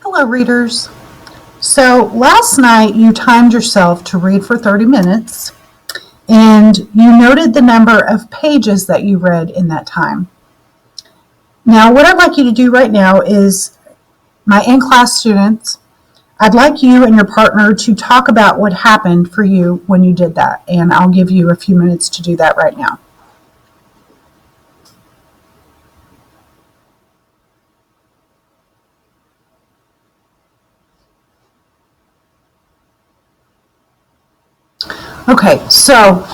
Hello, readers. So last night you timed yourself to read for 30 minutes and you noted the number of pages that you read in that time. Now, what I'd like you to do right now is, my in-class students, I'd like you and your partner to talk about what happened for you when you did that, and I'll give you a few minutes to do that right now. Okay, so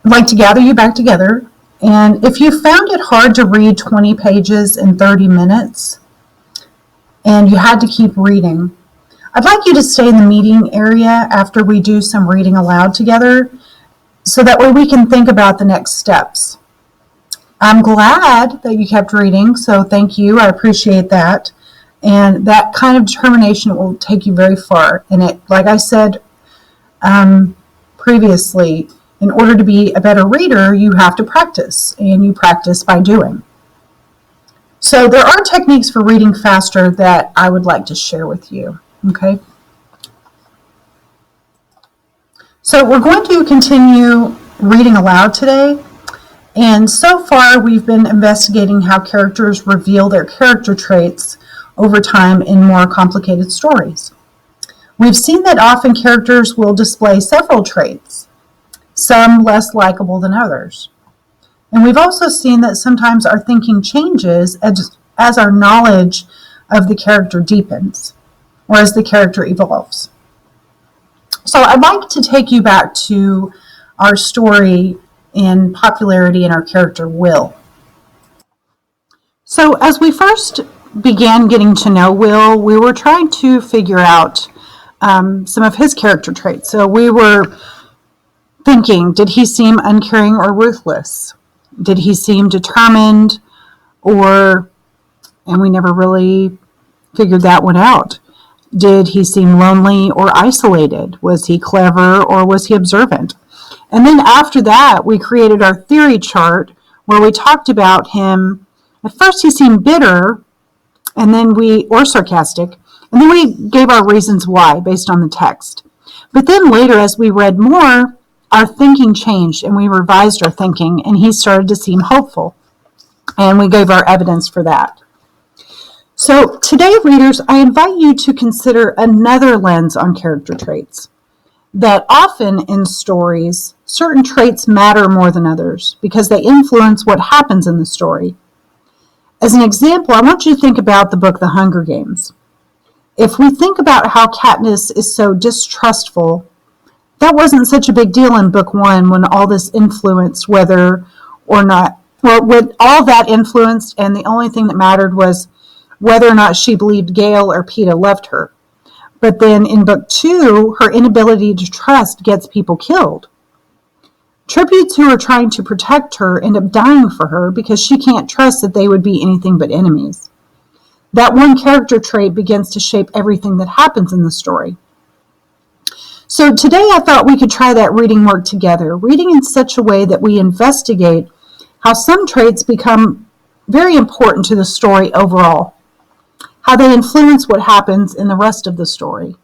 I'd like to gather you back together, and if you found it hard to read 20 pages in 30 minutes and you had to keep reading, I'd like you to stay in the meeting area after we do some reading aloud together so that way we can think about the next steps. I'm glad that you kept reading, so thank you. I appreciate that. And that kind of determination will take you very far. And it, like I said previously, in order to be a better reader, you have to practice, and you practice by doing. So there are techniques for reading faster that I would like to share with you, okay? So we're going to continue reading aloud today, and so far we've been investigating how characters reveal their character traits over time in more complicated stories. We've seen that often characters will display several traits, some less likable than others. And we've also seen that sometimes our thinking changes as our knowledge of the character deepens, or as the character evolves. So I'd like to take you back to our story in popularity and our character Will. So as we first began getting to know Will, we were trying to figure out some of his character traits. So we were thinking, did he seem uncaring or ruthless? Did he seem determined? And we never really figured that one out. Did he seem lonely or isolated? Was he clever or was he observant? And then after that, we created our theory chart where we talked about him. At first he seemed bitter or sarcastic, and then we gave our reasons why based on the text. But then later, as we read more, our thinking changed and we revised our thinking, and he started to seem hopeful. And we gave our evidence for that. So today, readers, I invite you to consider another lens on character traits. That often in stories, certain traits matter more than others because they influence what happens in the story. As an example, I want you to think about the book The Hunger Games. If we think about how Katniss is so distrustful, that wasn't such a big deal in book 1 when all this influenced whether or not, with all that influenced, and the only thing that mattered was whether or not she believed Gale or Peeta loved her. But then in book 2, her inability to trust gets people killed. Tributes who are trying to protect her end up dying for her because she can't trust that they would be anything but enemies. That one character trait begins to shape everything that happens in the story. So today I thought we could try that reading work together, reading in such a way that we investigate how some traits become very important to the story overall, how they influence what happens in the rest of the story.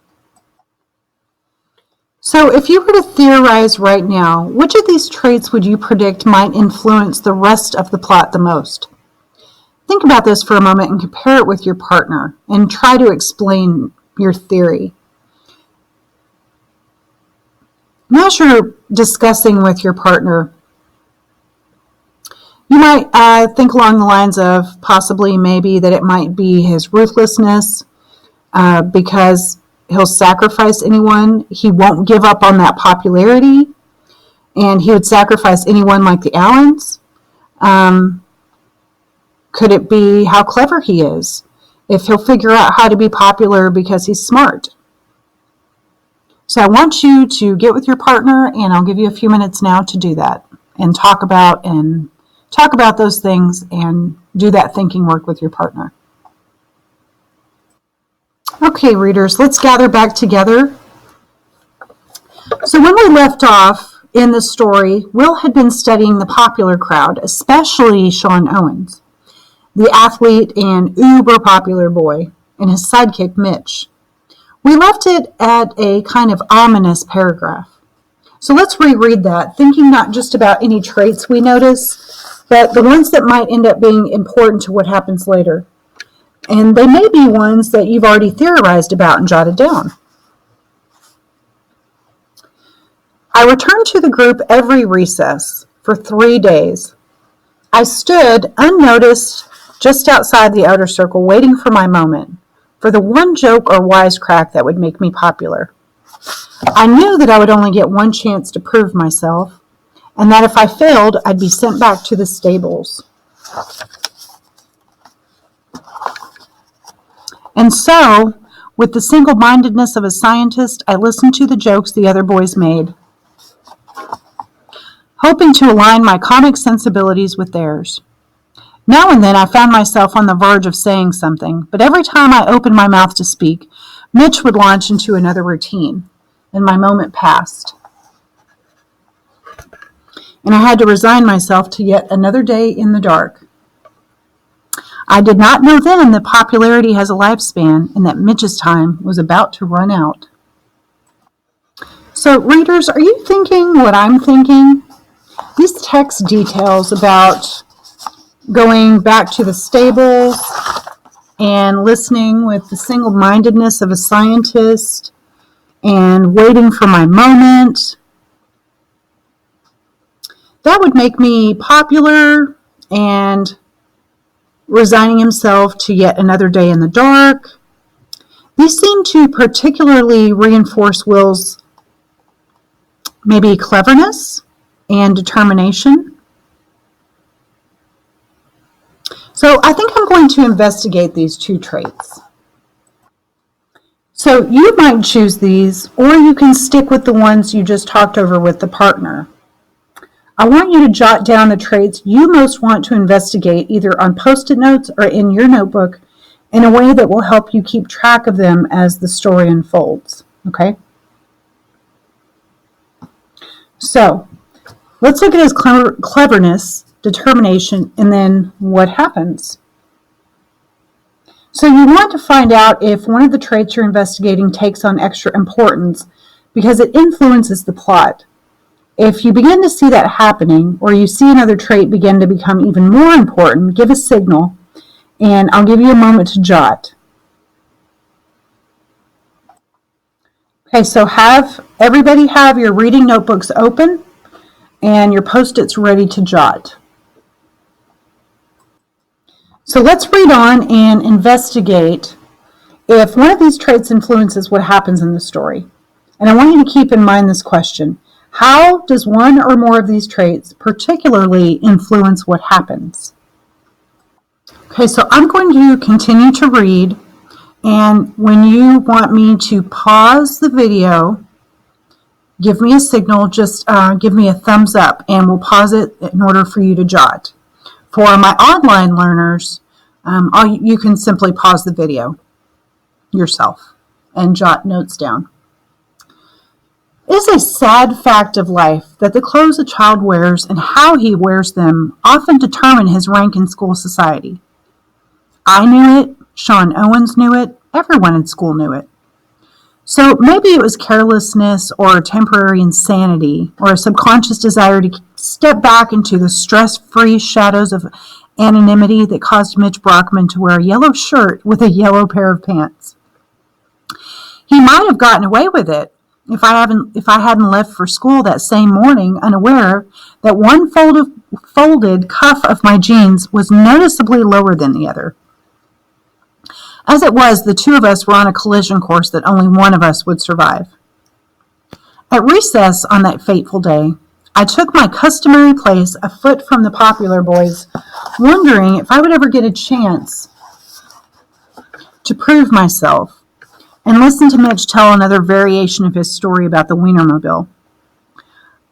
So if you were to theorize right now, which of these traits would you predict might influence the rest of the plot the most? Think about this for a moment and compare it with your partner and try to explain your theory. As you're discussing with your partner, you might think along the lines of possibly maybe that it might be his ruthlessness because he'll sacrifice anyone. He won't give up on that popularity, and he would sacrifice anyone like the Allens. Could it be how clever he is? If he'll figure out how to be popular because he's smart. So I want you to get with your partner, and I'll give you a few minutes now to do that and talk about those things and do that thinking work with your partner. Okay, readers, let's gather back together. So when we left off in the story, Will had been studying the popular crowd, especially Sean Owens. the athlete and uber popular boy, and his sidekick, Mitch. We left it at a kind of ominous paragraph. So let's reread that, thinking not just about any traits we notice, but the ones that might end up being important to what happens later. And they may be ones that you've already theorized about and jotted down. I returned to the group every recess for 3 days. I stood unnoticed just outside the outer circle, waiting for my moment, for the one joke or wisecrack that would make me popular. I knew that I would only get one chance to prove myself, and that if I failed, I'd be sent back to the stables. And so, with the single-mindedness of a scientist, I listened to the jokes the other boys made, hoping to align my comic sensibilities with theirs. Now and then I found myself on the verge of saying something, but every time I opened my mouth to speak, Mitch would launch into another routine, and my moment passed. And I had to resign myself to yet another day in the dark. I did not know then that popularity has a lifespan and that Mitch's time was about to run out. So, readers, are you thinking what I'm thinking? These text details about going back to the stables and listening with the single-mindedness of a scientist and waiting for my moment, that would make me popular and resigning himself to yet another day in the dark. These seem to particularly reinforce Will's maybe cleverness and determination. So I think I'm going to investigate these 2 traits. So you might choose these, or you can stick with the ones you just talked over with the partner. I want you to jot down the traits you most want to investigate either on Post-it notes or in your notebook in a way that will help you keep track of them as the story unfolds. Okay? So, let's look at his cleverness, determination, and then what happens. So you want to find out if one of the traits you're investigating takes on extra importance because it influences the plot. If you begin to see that happening, or you see another trait begin to become even more important, give a signal, and I'll give you a moment to jot. Okay, so have everybody have your reading notebooks open and your Post-its ready to jot. So let's read on and investigate if one of these traits influences what happens in the story. And I want you to keep in mind this question. How does one or more of these traits particularly influence what happens? Okay, so I'm going to continue to read, and when you want me to pause the video, give me a signal, just give me a thumbs up, and we'll pause it in order for you to jot. For my online learners, you can simply pause the video yourself and jot notes down. It is a sad fact of life that the clothes a child wears and how he wears them often determine his rank in school society. I knew it, Sean Owens knew it, everyone in school knew it. So maybe it was carelessness or temporary insanity or a subconscious desire to step back into the stress-free shadows of anonymity that caused Mitch Brockman to wear a yellow shirt with a yellow pair of pants. He might have gotten away with it if I hadn't left for school that same morning unaware that one folded cuff of my jeans was noticeably lower than the other. As it was, the 2 of us were on a collision course that only one of us would survive. At recess on that fateful day, I took my customary place a foot from the popular boys, wondering if I would ever get a chance to prove myself, and listen to Mitch tell another variation of his story about the Wienermobile.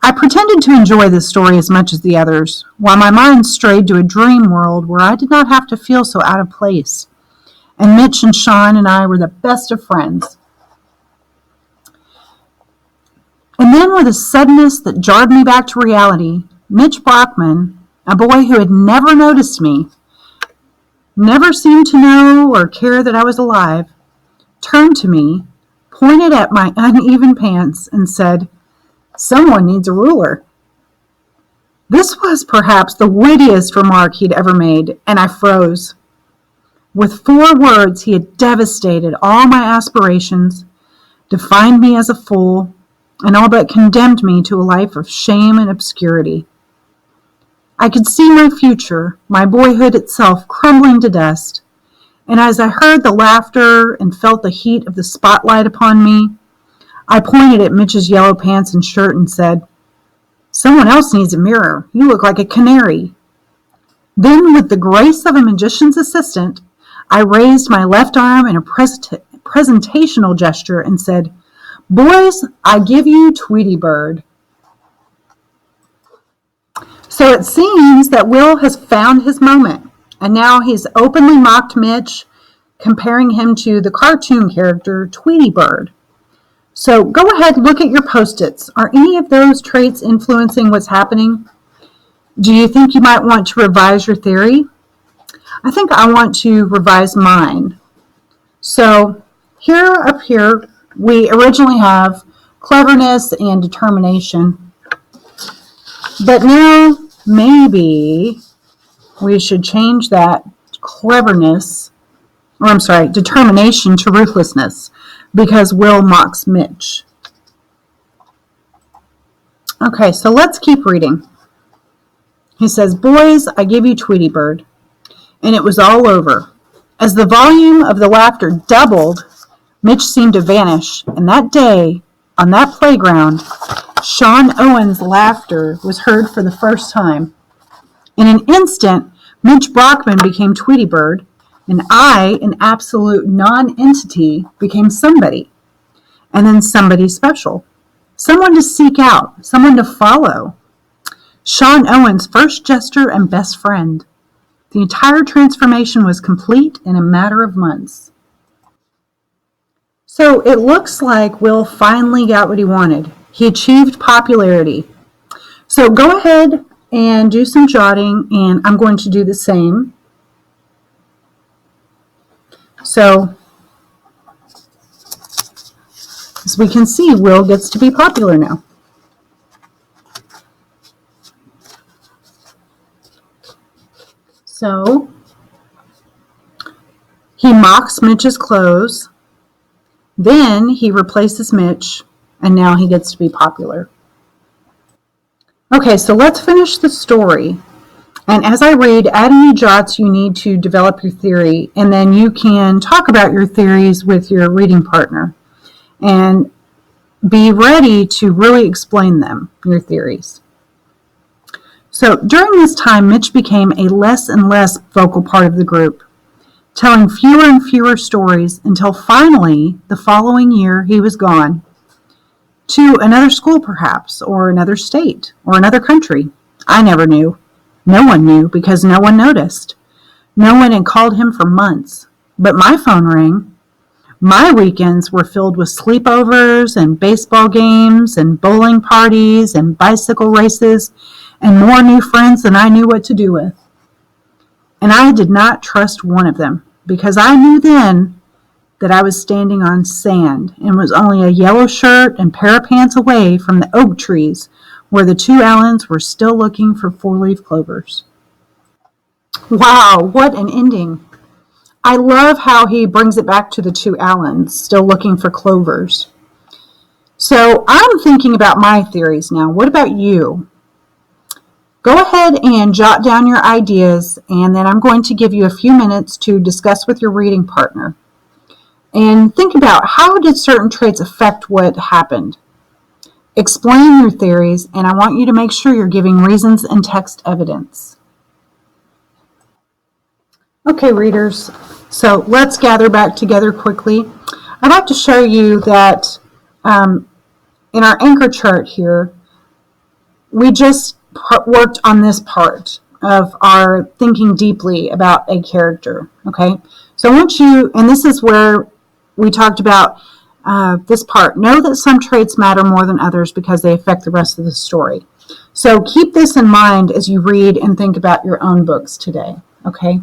I pretended to enjoy this story as much as the others, while my mind strayed to a dream world where I did not have to feel so out of place, and Mitch and Sean and I were the best of friends. And then, with a suddenness that jarred me back to reality, Mitch Brockman, a boy who had never noticed me, never seemed to know or care that I was alive, turned to me, pointed at my uneven pants, and said, "Someone needs a ruler." This was perhaps the wittiest remark he'd ever made, and I froze. With 4 words, he had devastated all my aspirations, defined me as a fool, and all but condemned me to a life of shame and obscurity. I could see my future, my boyhood itself, crumbling to dust, and as I heard the laughter and felt the heat of the spotlight upon me, I pointed at Mitch's yellow pants and shirt and said, "Someone else needs a mirror. You look like a canary." Then, with the grace of a magician's assistant, I raised my left arm in a presentational gesture and said, "Boys, I give you Tweety Bird." So it seems that Will has found his moment, and now he's openly mocked Mitch, comparing him to the cartoon character Tweety Bird. So go ahead, look at your Post-its. Are any of those traits influencing what's happening? Do you think you might want to revise your theory? I think I want to revise mine. So up here, we originally have cleverness and determination. But now maybe we should change that determination to ruthlessness, because Will mocks Mitch. Okay, so let's keep reading. He says, "Boys, I give you Tweety Bird." And it was all over. As the volume of the laughter doubled, Mitch seemed to vanish, and that day, on that playground, Sean Owen's laughter was heard for the first time. In an instant, Mitch Brockman became Tweety Bird, and I, an absolute non-entity, became somebody. And then somebody special. Someone to seek out, someone to follow. Sean Owen's first jester and best friend. The entire transformation was complete in a matter of months. So it looks like Will finally got what he wanted. He achieved popularity. So go ahead and do some jotting, and I'm going to do the same. So, as we can see, Will gets to be popular now. So, he mocks Mitch's clothes, then he replaces Mitch, and now he gets to be popular. Okay, so let's finish the story. And as I read, add any jots you need to develop your theory, and then you can talk about your theories with your reading partner. And be ready to really explain them, your theories. So during this time, Mitch became a less and less vocal part of the group, telling fewer and fewer stories until finally, the following year, he was gone. To another school, perhaps, or another state, or another country. I never knew. No one knew because no one noticed. No one had called him for months. But my phone rang. My weekends were filled with sleepovers and baseball games and bowling parties and bicycle races and more new friends than I knew what to do with. And I did not trust one of them because I knew then that I was standing on sand and was only a yellow shirt and pair of pants away from the oak trees where the 2 Allens were still looking for 4-leaf clovers. Wow, what an ending. I love how he brings it back to the 2 Allens, still looking for clovers. So I'm thinking about my theories now. What about you? Go ahead and jot down your ideas, and then I'm going to give you a few minutes to discuss with your reading partner. And think about, how did certain traits affect what happened? Explain your theories, and I want you to make sure you're giving reasons and text evidence. Okay, readers, so let's gather back together quickly. I'd like to show you that in our anchor chart here, we just worked on this part of our thinking deeply about a character, okay? So I want you, and this is where we talked about this part, know that some traits matter more than others because they affect the rest of the story. So keep this in mind as you read and think about your own books today, okay?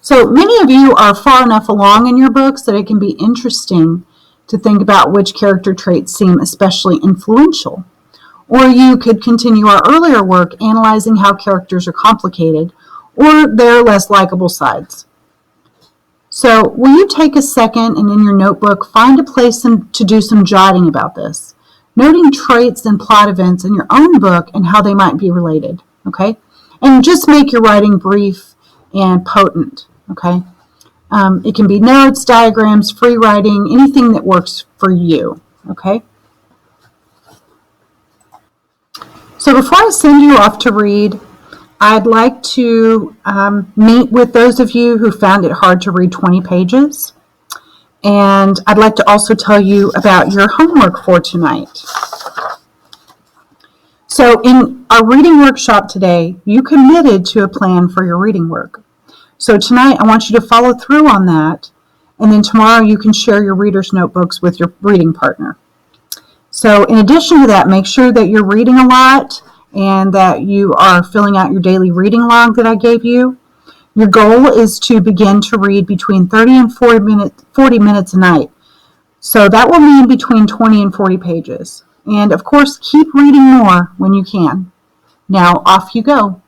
So many of you are far enough along in your books that it can be interesting to think about which character traits seem especially influential. Or you could continue our earlier work analyzing how characters are complicated or their less likable sides. So will you take a second and in your notebook find a place to do some jotting about this, noting traits and plot events in your own book and how they might be related, okay? And just make your writing brief and potent, okay? It can be notes, diagrams, free writing, anything that works for you, okay? So before I send you off to read, I'd like to meet with those of you who found it hard to read 20 pages. And I'd like to also tell you about your homework for tonight. So in our reading workshop today, you committed to a plan for your reading work. So tonight I want you to follow through on that. And then tomorrow you can share your reader's notebooks with your reading partner. So in addition to that, make sure that you're reading a lot and that you are filling out your daily reading log that I gave you. Your goal is to begin to read between 30 and 40 minutes a night. So that will mean between 20 and 40 pages. And of course, keep reading more when you can. Now off you go.